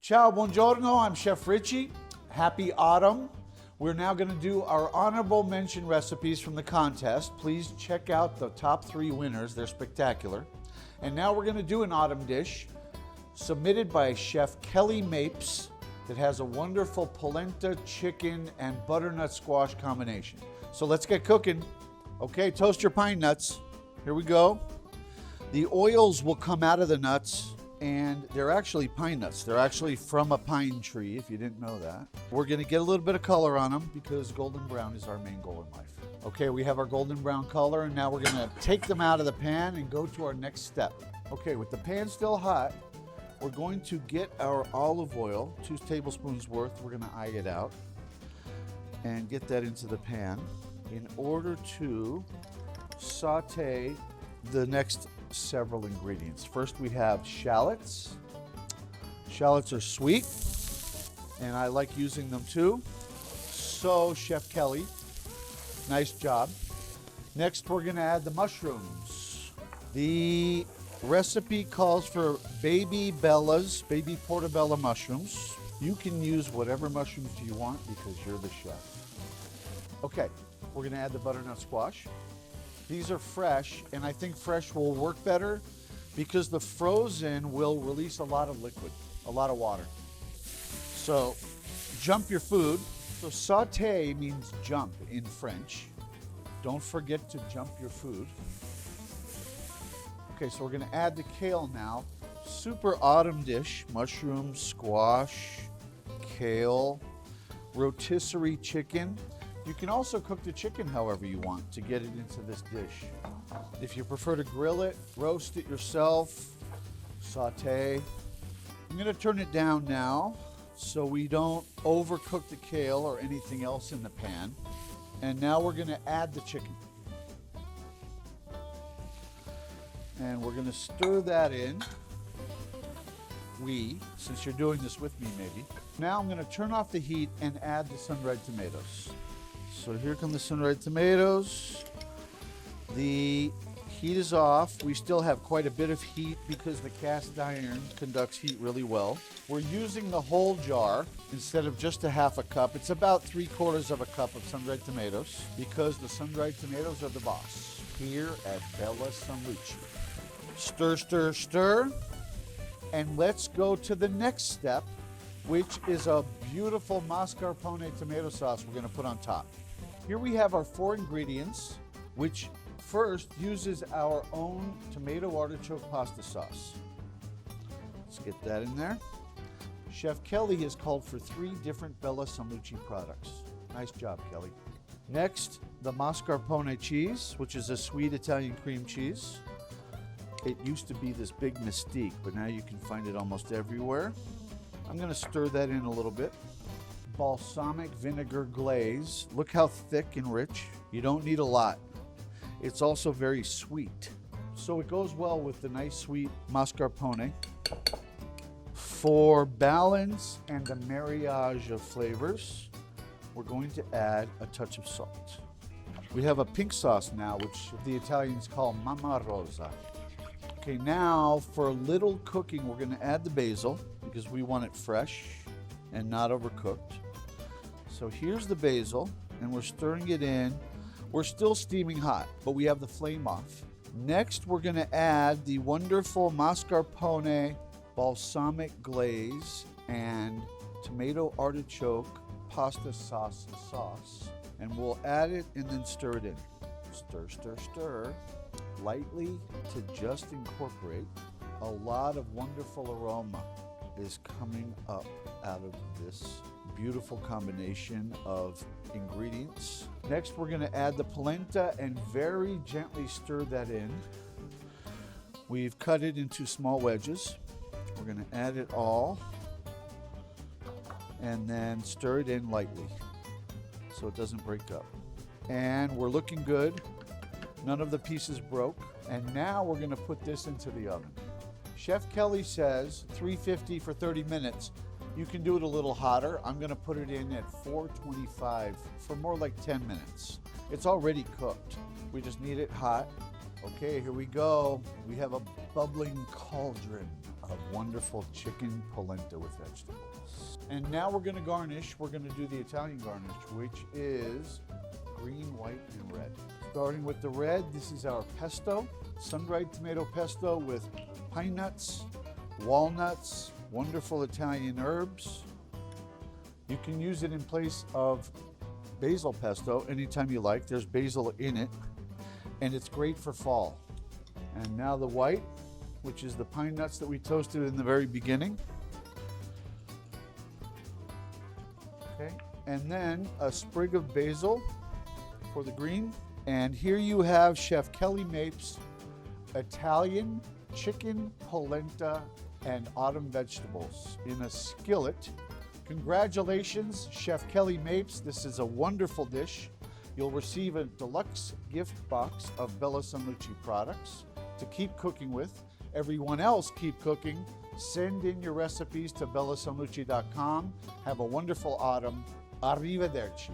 Ciao, buongiorno, I'm Chef Richie. Happy autumn. We're now going to do our honorable mention recipes from the contest. Please check out the top 3 winners, they're spectacular. And now we're going to do an autumn dish submitted by Chef Kelly Mapes that has a wonderful polenta chicken and butternut squash combination. So let's get cooking. Okay, toast your pine nuts. Here we go. The oils will come out of the nuts, and they're actually pine nuts. They're actually from a pine tree, if you didn't know that. We're gonna get a little bit of color on them because golden brown is our main goal in life. Okay, we have our golden brown color, and now we're gonna take them out of the pan and go to our next step. Okay, with the pan still hot, we're going to get our olive oil, 2 tablespoons worth. We're gonna eye it out and get that into the pan in order to saute the next several ingredients. First, we have shallots. Shallots are sweet, and I like using them too. So, Chef Kelly, nice job. Next, we're gonna add the mushrooms. The recipe calls for baby portabella mushrooms. You can use whatever mushrooms you want because you're the chef. Okay, we're gonna add the butternut squash. These are fresh, and I think fresh will work better because the frozen will release a lot of liquid, a lot of water. So jump your food. So sauté means jump in French. Don't forget to jump your food. Okay, so we're gonna add the kale now. Super autumn dish, mushrooms, squash, kale, rotisserie chicken. You can also cook the chicken however you want to get it into this dish. If you prefer to grill it, roast it yourself, saute. I'm gonna turn it down now so we don't overcook the kale or anything else in the pan. And now we're gonna add the chicken. And we're gonna stir that in. Since you're doing this with me maybe. Now I'm gonna turn off the heat and add the sun-dried tomatoes. So here come the sun-dried tomatoes. The heat is off. We still have quite a bit of heat because the cast iron conducts heat really well. We're using the whole jar instead of just a half a cup. It's about 3/4 of a cup of sun-dried tomatoes because the sun-dried tomatoes are the boss here at Bella San Lucia. Stir, stir, stir. And let's go to the next step, which is a beautiful mascarpone tomato sauce we're gonna put on top. Here we have our 4 ingredients, which first uses our own tomato artichoke pasta sauce. Let's get that in there. Chef Kelly has called for 3 different Bella San Lucia products. Nice job, Kelly. Next, the mascarpone cheese, which is a sweet Italian cream cheese. It used to be this big mystique, but now you can find it almost everywhere. I'm gonna stir that in a little bit. Balsamic vinegar glaze. Look how thick and rich. You don't need a lot. It's also very sweet. So it goes well with the nice sweet mascarpone. For balance and the marriage of flavors, we're going to add a touch of salt. We have a pink sauce now, which the Italians call Mamma Rosa. Okay, now for a little cooking, we're gonna add the basil because we want it fresh and not overcooked. So here's the basil, and we're stirring it in. We're still steaming hot, but we have the flame off. Next, we're gonna add the wonderful mascarpone balsamic glaze and tomato artichoke pasta sauce, and we'll add it and then stir it in. Stir, stir, stir. Lightly to just incorporate. A lot of wonderful aroma is coming up out of this beautiful combination of ingredients. Next, we're gonna add the polenta and very gently stir that in. We've cut it into small wedges. We're gonna add it all and then stir it in lightly so it doesn't break up. And we're looking good. None of the pieces broke. And now we're gonna put this into the oven. Chef Kelly says 350 for 30 minutes. You can do it a little hotter. I'm gonna put it in at 425 for more like 10 minutes. It's already cooked. We just need it hot. Okay, here we go. We have a bubbling cauldron of wonderful chicken polenta with vegetables. And now we're going to garnish. We're going to do the Italian garnish, which is green, white, and red. Starting with the red, this is our pesto, sun-dried tomato pesto with pine nuts, walnuts, wonderful Italian herbs. You can use it in place of basil pesto anytime you like. There's basil in it, and it's great for fall. And now the white, which is the pine nuts that we toasted in the very beginning. Okay, and then a sprig of basil for the green. And here you have Chef Kelly Mapes' Italian chicken polenta and autumn vegetables in a skillet. Congratulations, Chef Kelly Mapes. This is a wonderful dish. You'll receive a deluxe gift box of Bella Sanlucci products to keep cooking with. Everyone else, keep cooking. Send in your recipes to bellasanlucci.com. Have a wonderful autumn. Arrivederci.